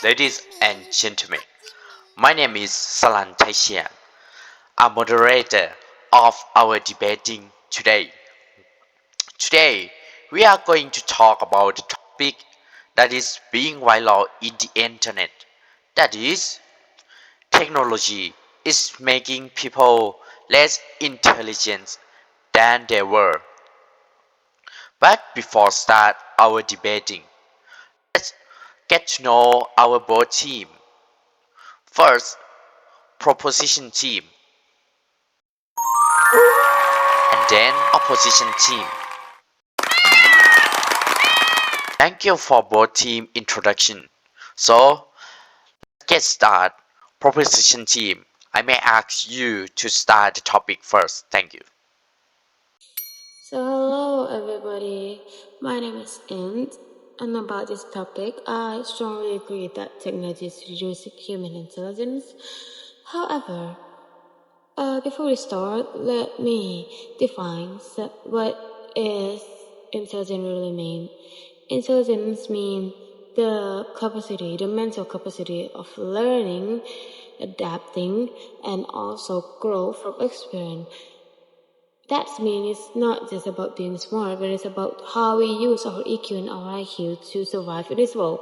Ladies and gentlemen, my name is Salan Taishian. I'm moderator of our debating today. Today, we are going to talk about a topic that is being viral in the internet. That is, technology is making people less intelligent than they were. But before start our debating, let's get to know our board team. First, proposition team, and then opposition team. Thank you for both team introduction. So let's get started. Proposition team, I may ask you to start the topic first. Thank you. So, hello everybody. My name is Int, and about this topic, I strongly agree that technology is reducing human intelligence. However, before we start, let me define what is intelligence really mean. Intelligence means the mental capacity of learning, adapting, and also grow from experience. That means it's not just about being smart, but it's about how we use our EQ and our IQ to survive in this world.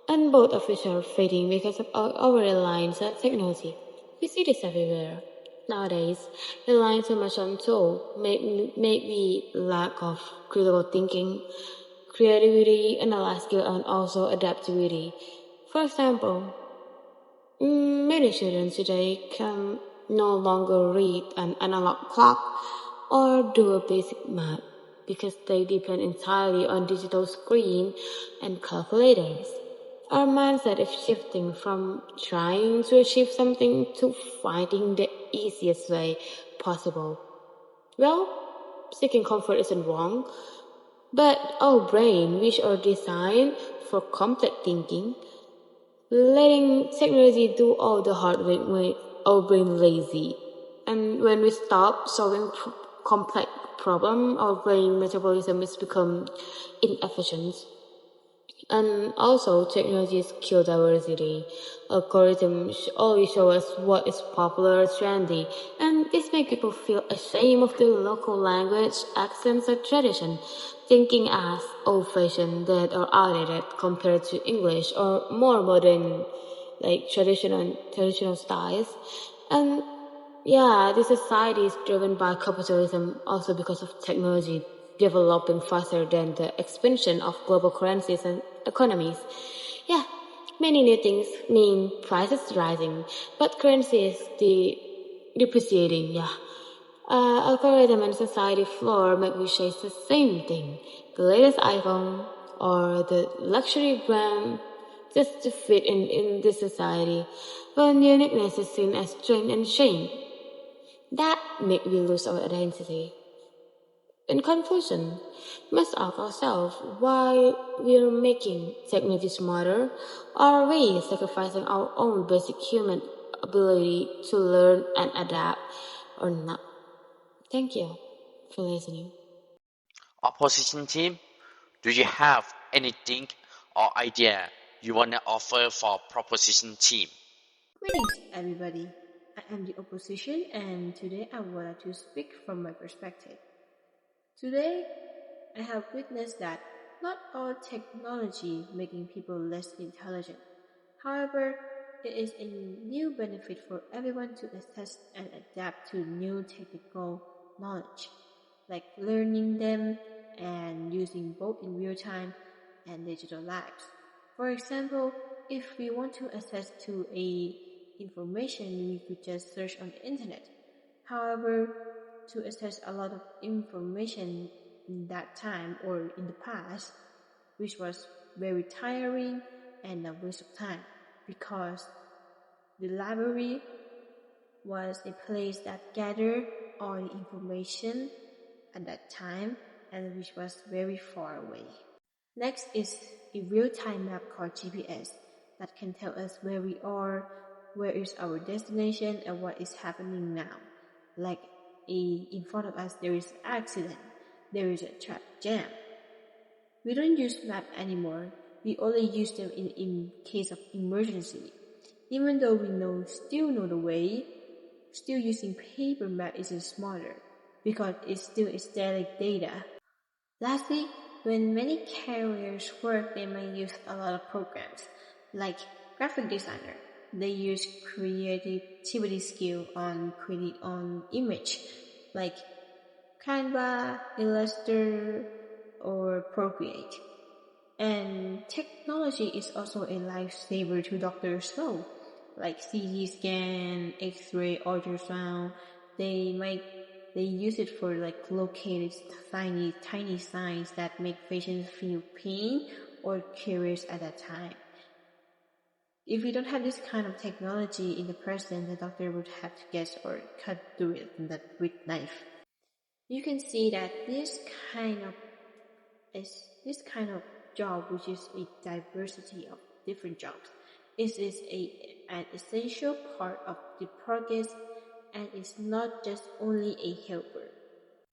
And both of which are fading because of our reliance on technology. We see this everywhere. Nowadays, relying too much on tools make me lack of critical thinking, creativity, analysis skill, and also adaptability. For example, many children today can no longer read an analog clock or do a basic math because they depend entirely on digital screen and calculators. Our mindset is shifting from trying to achieve something to finding the easiest way possible. Well, seeking comfort isn't wrong, but our brain, which are designed for complex thinking, letting technology do all the hard work made our brain lazy. And when we stop solving complex problem, our brain metabolism is become inefficient. And also, technologies kill diversity. Algorithms always show us what is popular, trendy, and this makes people feel ashamed of their local language, accents, or tradition, thinking as old-fashioned, dead, or outdated compared to English or more modern, like traditional styles. And yeah, this society is driven by capitalism also because of technology developing faster than the expansion of global currencies and economies. Yeah, many new things mean prices rising, but currency is depreciating. Yeah. Algorithm and society floor make we chase the same thing. The latest iPhone or the luxury brand just to fit in this society. When uniqueness is seen as strength and shame, that make we lose our identity. In conclusion, we must ask ourselves why we're making technology smarter. Are we sacrificing our own basic human ability to learn and adapt or not? Thank you for listening. Opposition team, do you have anything or idea you want to offer for proposition team? Greetings, everybody. I am the opposition, and today I wanted to speak from my perspective. Today, I have witnessed that not all technology making people less intelligent. However, it is a new benefit for everyone to access and adapt to new technical knowledge, like learning them and using both in real time and digital lives. For example, if we want to access to a information, we could just search on the internet. However, to access a lot of information in that time or in the past, which was very tiring and a waste of time because the library was a place that gathered all the information at that time and which was very far away. Next is a real-time map called GPS that can tell us where we are, where is our destination, and what is happening now. Like in front of us there is an accident, there is a traffic jam. We don't use map anymore we only use them in case of emergency. Even though we still know the way, still using paper map isn't smarter because it's still static data. Lastly, when many carriers work, they may use a lot of programs, like graphic designer. They use creativity skill on image, like Canva, Illustrator, or Procreate. And technology is also a lifesaver to doctors though, like CT scan, X-ray, ultrasound. They use it for like located tiny signs that make patients feel pain or curious at that time. If we don't have this kind of technology in the present, the doctor would have to guess or cut through it with knife. You can see that this kind of job, which is a diversity of different jobs, is an essential part of the progress and is not just only a helper.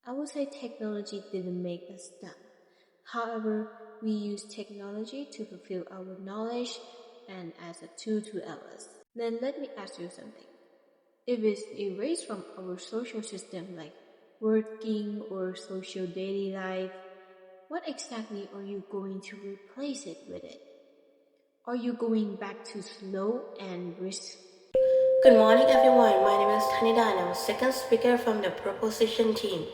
I would say technology didn't make us dumb. However, we use technology to fulfill our knowledge and as a tool to help us. Then let me ask you something. If it's erased from our social system like working or social daily life, what exactly are you going to replace it with it? Are you going back to slow and risk? Good morning, everyone. My name is Tanida, and I'm a second speaker from the proposition team.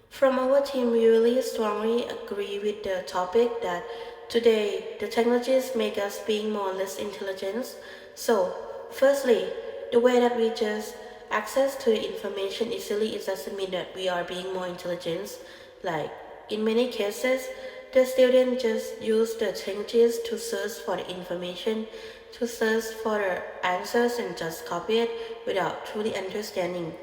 From our team, we really strongly agree with the topic that today the technologies make us being more or less intelligent. So, firstly, the way that we just access to the information easily, it doesn't mean that we are being more intelligent. Like in many cases, the student just use the technologies to search for the information, to search for the answers and just copy it without truly understanding.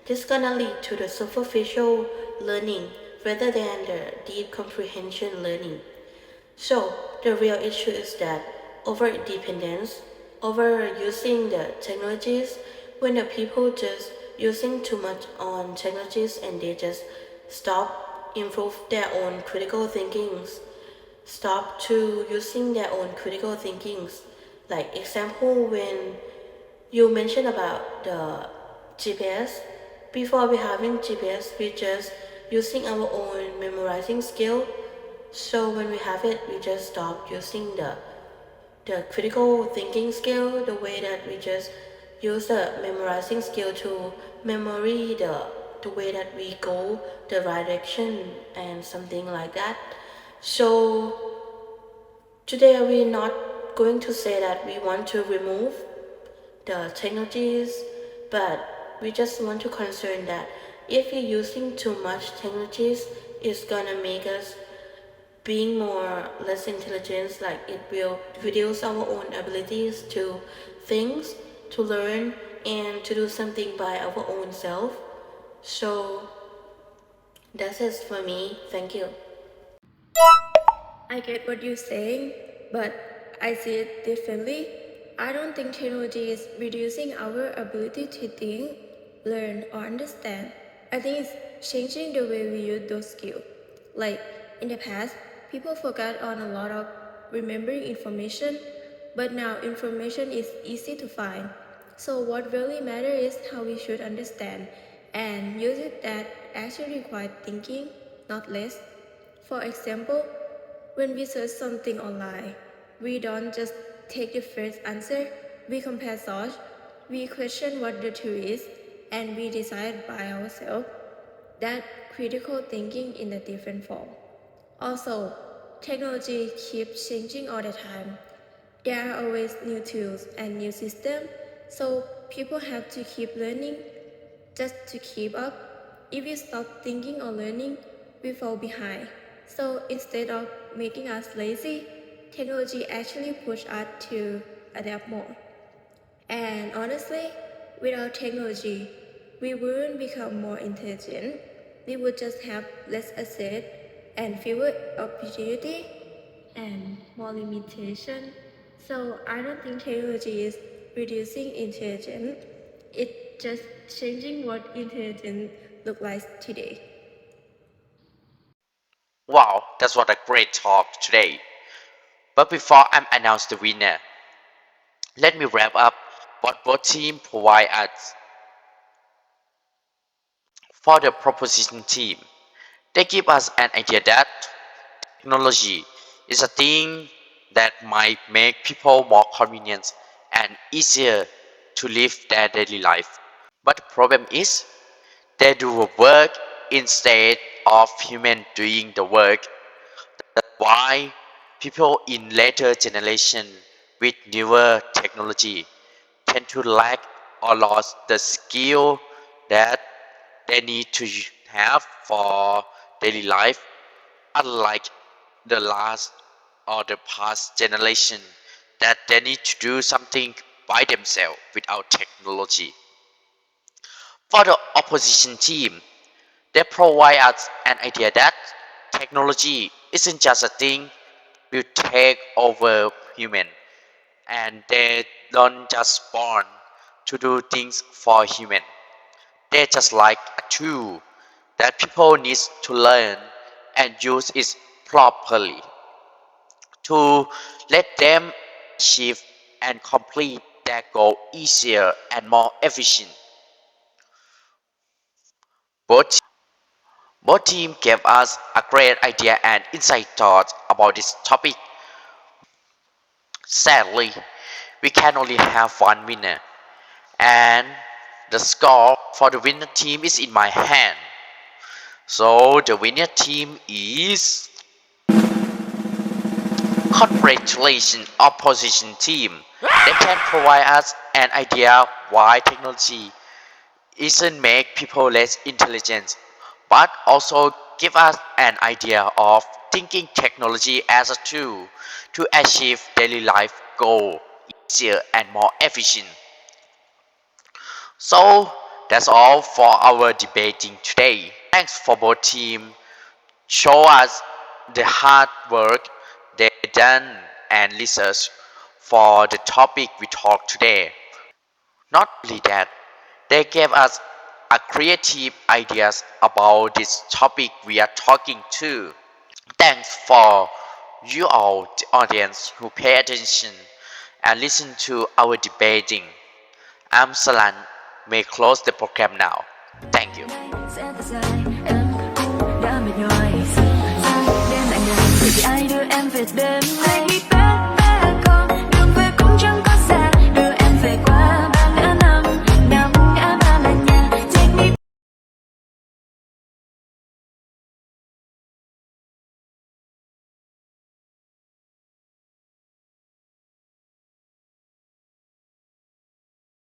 This gonna lead to the superficial learning rather than the deep comprehension learning. So the real issue is that over-dependence, overusing the technologies, when the people just using too much on technologies and they just stop improve their own critical thinkings, stop to using their own critical thinkings. Like example, when you mentioned about the GPS. Before we having GPS, we just using our own memorizing skill. So when we have it, we just stop using the critical thinking skill, the way that we just use the memorizing skill to memory the way that we go, the right direction and something like that. So today we're not going to say that we want to remove the technologies, but we just want to concern that if you're using too much technologies, it's gonna make us being more less intelligent, like it will reduce our own abilities to think, to learn, and to do something by our own self. So that's it for me. Thank you. I get what you're saying, but I see it differently. I don't think technology is reducing our ability to think, learn, or understand. I think it's changing the way we use those skills. Like in the past, people forgot on a lot of remembering information, but now information is easy to find. So what really matters is how we should understand and use it that actually require thinking, not less. For example, when we search something online, we don't just take the first answer, we compare sources, we question what the truth is, and we decide by ourselves. That critical thinking in a different form. Also, technology keeps changing all the time. There are always new tools and new systems, so people have to keep learning just to keep up. If we stop thinking or learning, we fall behind. So instead of making us lazy, technology actually push us to adapt more. And honestly, without technology, we wouldn't become more intelligent. We would just have less access and fewer opportunity and more limitation. So I don't think technology is reducing intelligence. It's just changing what intelligence look like today. Wow, that's what a great talk today. But before I announce the winner, let me wrap up what both teams provide us. For the proposition team, they give us an idea that technology is a thing that might make people more convenient and easier to live their daily life. But the problem is, they do work instead of human doing the work. That's why people in later generation with newer technology tend to lack or lose the skill that they need to have for daily life, unlike the last or the past generation that they need to do something by themselves without technology. For the opposition team, they provide us an idea that technology isn't just a thing will take over human, and they don't just born to do things for human. They're just like a tool that people need to learn and use it properly to let them achieve and complete their goal easier and more efficient. Both, both teams gave us a great idea and insight thoughts about this topic. Sadly, we can only have one winner, and the score for the winner team is in my hand. So the winner team is, congratulations opposition team. They can provide us an idea why technology isn't make people less intelligent, but also give us an idea of thinking technology as a tool to achieve daily life goal easier and more efficient. So that's all for our debating today. Thanks for both teams. Show us the hard work they done and research for the topic we talked today. Not only that, they gave us a creative ideas about this topic we are talking to. Thanks for you all, the audience who pay attention and listen to our debating. I'm Salan. May close the program now. Thank you. Sẽ thật dài em cũng đã mệt nhoài sự anh đêm lạnh ngày vì ai đưa em về đêm nay